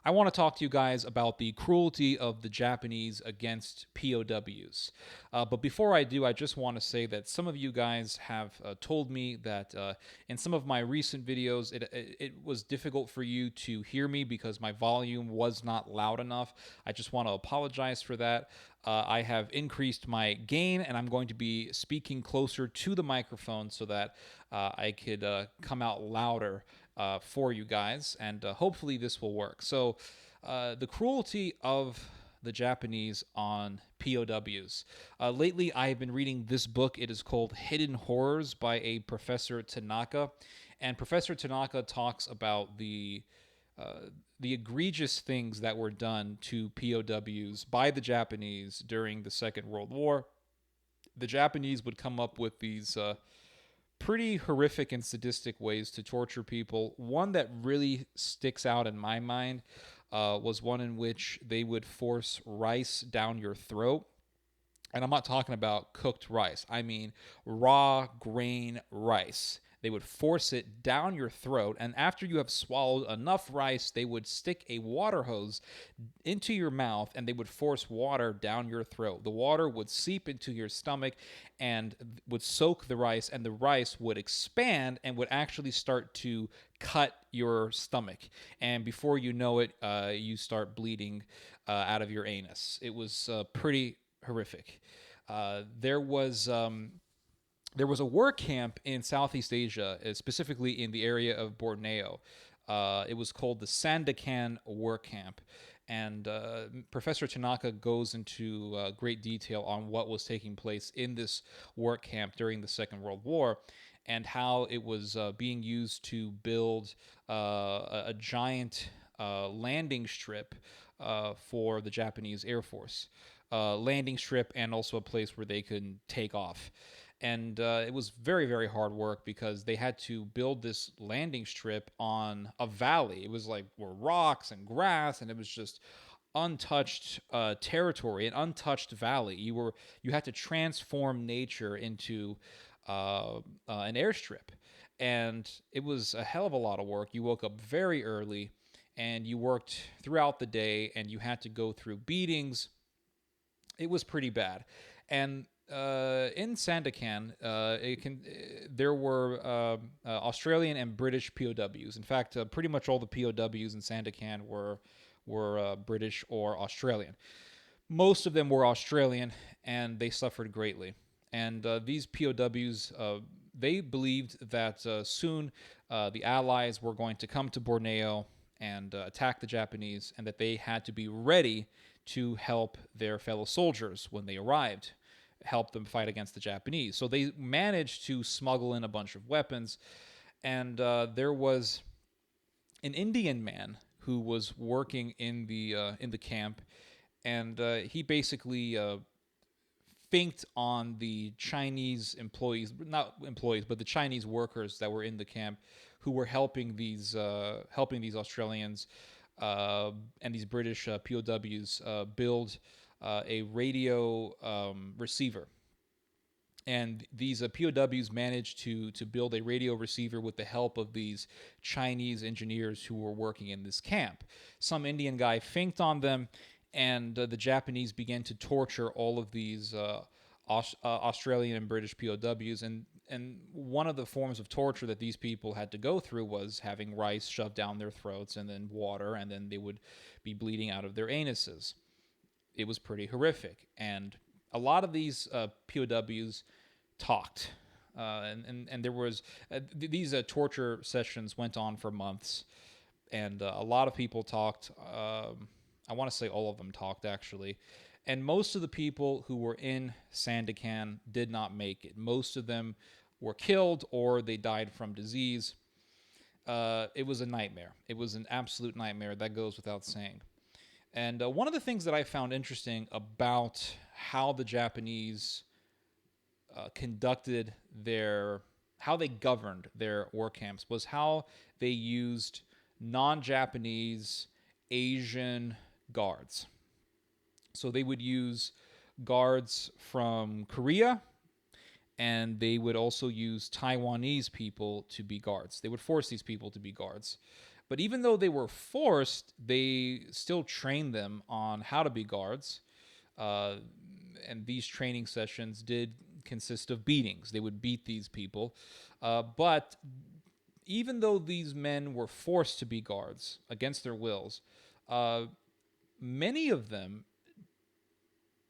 I want to talk to you guys about the cruelty of the Japanese against POWs. But before I do, I just want to say that some of you guys have told me that in some of my recent videos, it was difficult for you to hear me because my volume was not loud enough. I just want to apologize for that. I have increased my gain, and I'm going to be speaking closer to the microphone so that I could come out louder for you guys, and hopefully this will work. So, the cruelty of the Japanese on POWs. Lately, I have been reading this book. It is called Hidden Horrors by a Professor Tanaka. And Professor Tanaka talks about the egregious things that were done to POWs by the Japanese during the Second World War. The Japanese would come up with these pretty horrific and sadistic ways to torture people. One that really sticks out in my mind was one in which they would force rice down your throat. And I'm not talking about cooked rice, I mean raw grain rice. They would force it down your throat, and after you have swallowed enough rice, they would stick a water hose into your mouth and they would force water down your throat. The water would seep into your stomach and would soak the rice, and the rice would expand and would actually start to cut your stomach. And before you know it, you start bleeding out of your anus. It was pretty horrific. There was a work camp in Southeast Asia, specifically in the area of Borneo. It was called the Sandakan Work Camp. And Professor Tanaka goes into great detail on what was taking place in this work camp during the Second World War and how it was being used to build a giant landing strip for the Japanese Air Force. Landing strip and also a place where they could take off. And it was very, very hard work because they had to build this landing strip on a valley. It was like were rocks and grass, and it was just untouched territory, an untouched valley. You had to transform nature into an airstrip, and it was a hell of a lot of work. You woke up very early, and you worked throughout the day, and you had to go through beatings. It was pretty bad. And in Sandakan, there were Australian and British POWs. In fact, pretty much all the POWs in Sandakan were British or Australian. Most of them were Australian, and they suffered greatly. And these POWs, they believed that soon the Allies were going to come to Borneo and attack the Japanese, and that they had to be ready to help their fellow soldiers when they arrived, help them fight against the Japanese. So they managed to smuggle in a bunch of weapons, and there was an Indian man who was working in the camp, and he basically finked on the Chinese employees, not employees, but the Chinese workers that were in the camp, who were helping these Australians and these British POWs build a radio receiver. And these POWs managed to build a radio receiver with the help of these Chinese engineers who were working in this camp. Some Indian guy finked on them, and the Japanese began to torture all of these Australian and British POWs. And one of the forms of torture that these people had to go through was having rice shoved down their throats, and then water, and then they would be bleeding out of their anuses. It was pretty horrific. And a lot of these POWs talked. And there was these torture sessions went on for months, and a lot of people talked. I want to say all of them talked, actually. And most of the people who were in Sandakan did not make it. Most of them were killed or they died from disease. It was a nightmare. It was an absolute nightmare. That goes without saying. And one of the things that I found interesting about how the Japanese conducted how they governed their war camps was how they used non-Japanese Asian guards. So they would use guards from Korea, and they would also use Taiwanese people to be guards. They would force these people to be guards. But even though they were forced, they still trained them on how to be guards. Uh, and these training sessions did consist of beatings. They would beat these people. But even though these men were forced to be guards against their wills, uh, many of them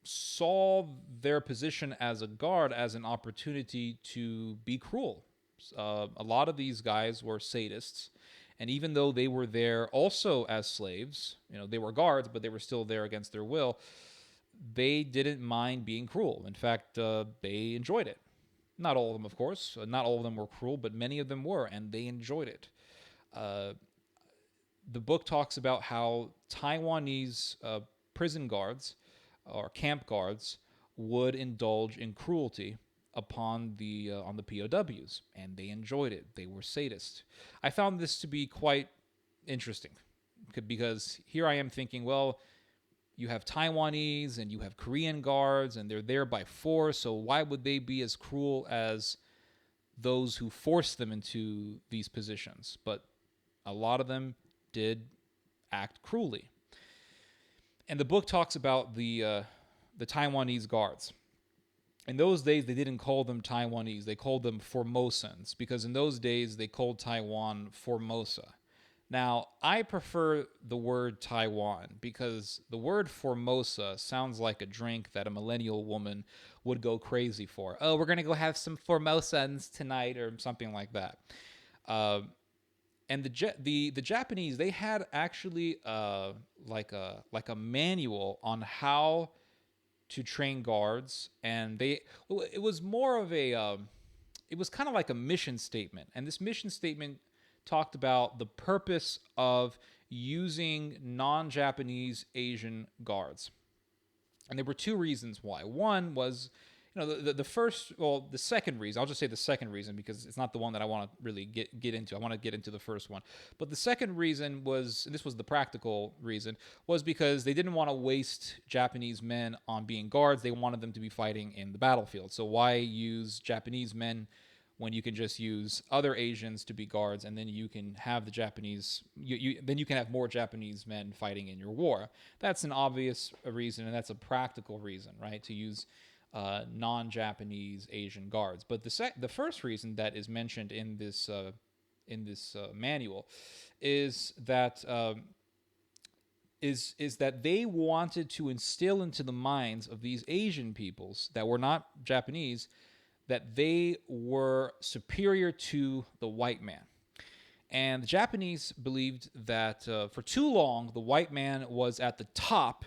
saw their position as a guard as an opportunity to be cruel. A lot of these guys were sadists, and even though they were there also as slaves, they were guards, but they were still there against their will. They didn't mind being cruel. In fact, they enjoyed it. Not all of them, of course. Not all of them were cruel, but many of them were, and they enjoyed it. Uh, the book talks about how Taiwanese prison guards or camp guards would indulge in cruelty upon the on the POWs, and they enjoyed it. They were sadists. I found this to be quite interesting because here I am thinking, well, you have Taiwanese and you have Korean guards, and they're there by force. So why would they be as cruel as those who forced them into these positions? But a lot of them did act cruelly. And the book talks about the Taiwanese guards. In those days, they didn't call them Taiwanese. They called them Formosans, because in those days, they called Taiwan Formosa. Now, I prefer the word Taiwan because the word Formosa sounds like a drink that a millennial woman would go crazy for. Oh, we're going to go have some Formosans tonight or something like that. And the Japanese, they had actually like a manual on how to train guards, and it was more of a it was kind of like a mission statement, and this mission statement talked about the purpose of using non-Japanese Asian guards. And there were two reasons why. One was, the second reason, I'll just say the second reason because it's not the one that I want to really get into. I want to get into the first one. But the second reason was, and this was the practical reason, was because they didn't want to waste Japanese men on being guards. They wanted them to be fighting in the battlefield. So why use Japanese men when you can just use other Asians to be guards, and then you can have the Japanese, then you can have more Japanese men fighting in your war. That's an obvious reason, and that's a practical reason, right? To use non-Japanese Asian guards. But the first reason that is mentioned in this manual is that is that they wanted to instill into the minds of these Asian peoples that were not Japanese that they were superior to the white man. And the Japanese believed that for too long, the white man was at the top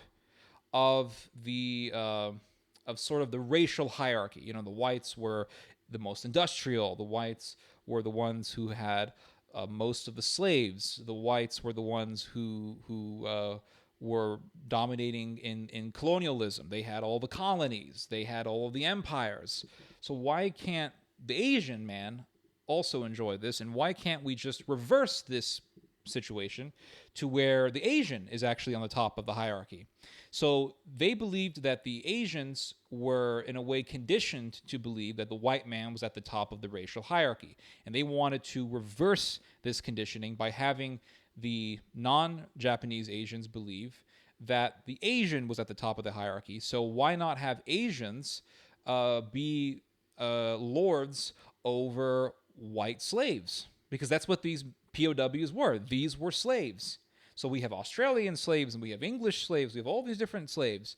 of the of sort of the racial hierarchy. The whites were the most industrial. The whites were the ones who had most of the slaves. The whites were the ones who were dominating in colonialism. They had all the colonies. They had all of the empires. So why can't the Asian man also enjoy this? And why can't we just reverse this situation to where the Asian is actually on the top of the hierarchy? So they believed that the Asians were, in a way, conditioned to believe that the white man was at the top of the racial hierarchy. And they wanted to reverse this conditioning by having the non-Japanese Asians believe that the Asian was at the top of the hierarchy. So why not have Asians be lords over white slaves? Because that's what these POWs were. These were slaves. So we have Australian slaves and we have English slaves. We have all these different slaves.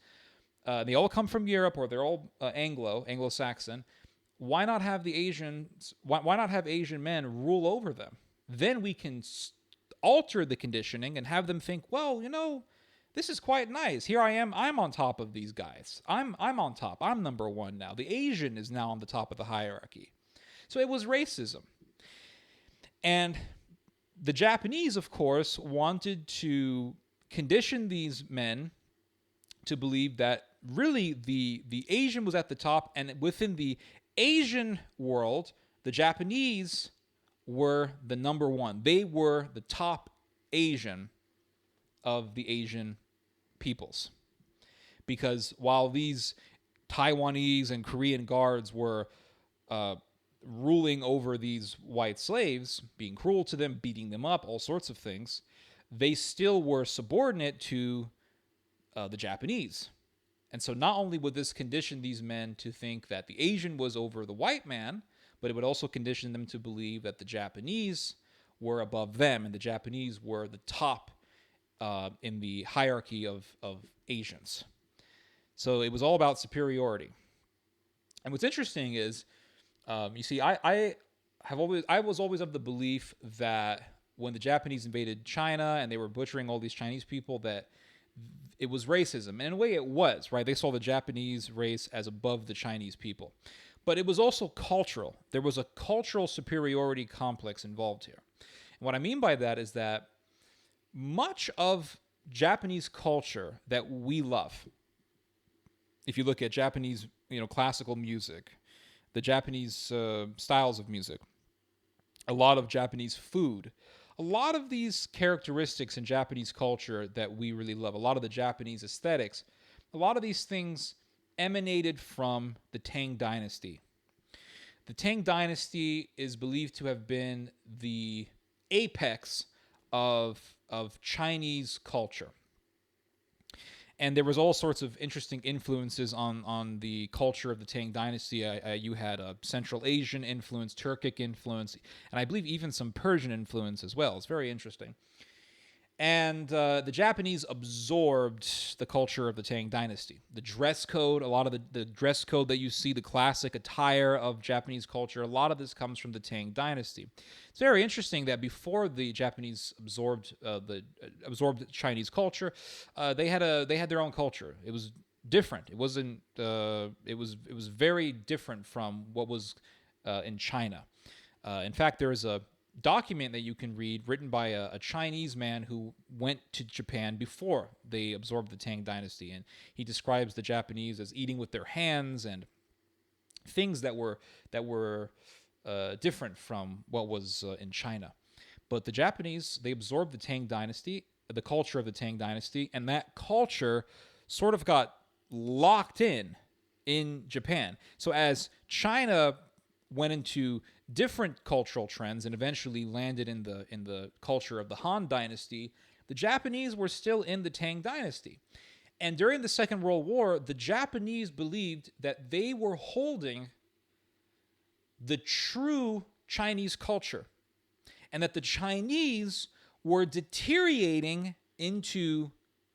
They all come from Europe, or they're all Anglo-Saxon. Why not have the Asians? Why not have Asian men rule over them? Then we can alter the conditioning and have them think, well, this is quite nice. Here I am. I'm on top of these guys. I'm on top. I'm number one now. The Asian is now on the top of the hierarchy. So it was racism. And the Japanese, of course, wanted to condition these men to believe that really the Asian was at the top, and within the Asian world, the Japanese were the number one. They were the top Asian of the Asian peoples. Because while these Taiwanese and Korean guards were ruling over these white slaves, being cruel to them, beating them up, all sorts of things, they still were subordinate to the Japanese. And so not only would this condition these men to think that the Asian was over the white man, but it would also condition them to believe that the Japanese were above them and the Japanese were the top in the hierarchy of Asians. So it was all about superiority. And what's interesting is, you see, I was always of the belief that when the Japanese invaded China and they were butchering all these Chinese people, that it was racism. And in a way it was, right? They saw the Japanese race as above the Chinese people. But it was also cultural. There was a cultural superiority complex involved here. And what I mean by that is that much of Japanese culture that we love, if you look at Japanese, classical music, the Japanese styles of music, a lot of Japanese food, a lot of these characteristics in Japanese culture that we really love, a lot of the Japanese aesthetics, a lot of these things emanated from the Tang Dynasty. The Tang Dynasty is believed to have been the apex of Chinese culture. And there was all sorts of interesting influences on the culture of the Tang Dynasty. You had a Central Asian influence, Turkic influence, and I believe even some Persian influence as well. It's very interesting. And the Japanese absorbed the culture of the Tang Dynasty. The dress code, a lot of the dress code that you see, the classic attire of Japanese culture, a lot of this comes from the Tang Dynasty. It's very interesting that before the Japanese absorbed Chinese culture, they had their own culture. It was different. It wasn't. It was very different from what was in China. In fact, there is a document that you can read written by a Chinese man who went to Japan before they absorbed the Tang Dynasty, and he describes the Japanese as eating with their hands and things that were different from what was in China. But the Japanese, they absorbed the Tang Dynasty, the culture of the Tang Dynasty, and that culture sort of got locked in Japan. So as China went into different cultural trends and eventually landed in the culture of the Han Dynasty, the Japanese were still in the Tang Dynasty. And during the Second World War, the Japanese believed that they were holding the true Chinese culture and that the Chinese were deteriorating into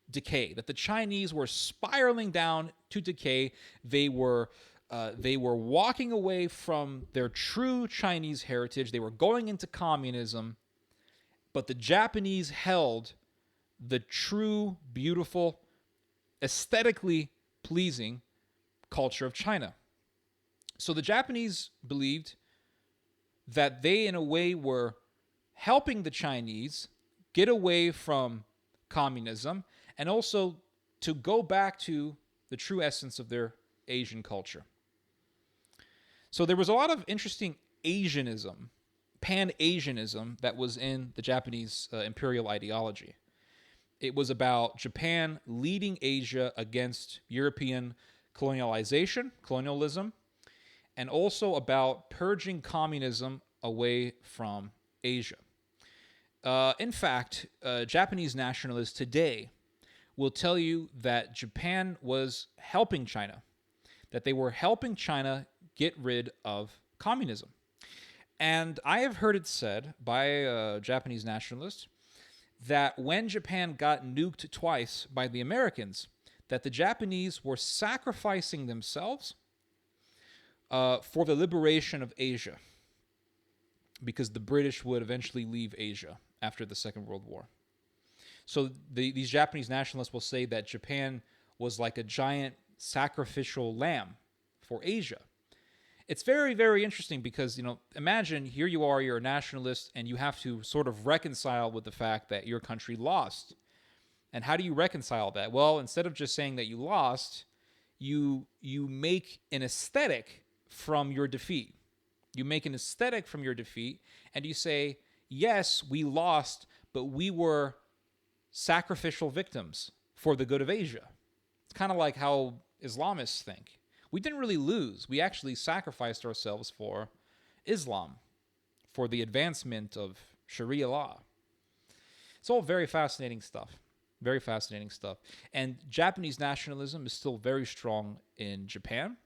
decay, that the Chinese were spiraling down to decay. They were walking away from their true Chinese heritage. They were going into communism, but the Japanese held the true, beautiful, aesthetically pleasing culture of China. So the Japanese believed that they, in a way, were helping the Chinese get away from communism and also to go back to the true essence of their Asian culture. So there was a lot of interesting Asianism, Pan-Asianism, that was in the Japanese imperial ideology. It was about Japan leading Asia against European colonialism, and also about purging communism away from Asia. In fact, Japanese nationalists today will tell you that Japan was helping China, that they were helping China get rid of communism. And I have heard it said by Japanese nationalists that when Japan got nuked twice by the Americans, that the Japanese were sacrificing themselves for the liberation of Asia, because the British would eventually leave Asia after the Second World War. So these Japanese nationalists will say that Japan was like a giant sacrificial lamb for Asia. It's very, very interesting because, imagine here you are, you're a nationalist, and you have to sort of reconcile with the fact that your country lost. And how do you reconcile that? Well, instead of just saying that you lost, you make an aesthetic from your defeat. You make an aesthetic from your defeat, and you say, yes, we lost, but we were sacrificial victims for the good of Asia. It's kind of like how Islamists think. We didn't really lose. We actually sacrificed ourselves for Islam for the advancement of Sharia law. It's all very fascinating stuff. Very fascinating stuff. And Japanese nationalism is still very strong in Japan.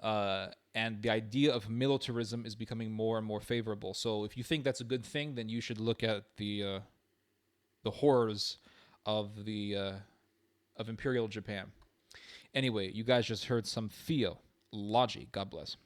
And the idea of militarism is becoming more and more favorable. So if you think that's a good thing, then you should look at the horrors of the of Imperial Japan. Anyway, you guys just heard some theology. God bless.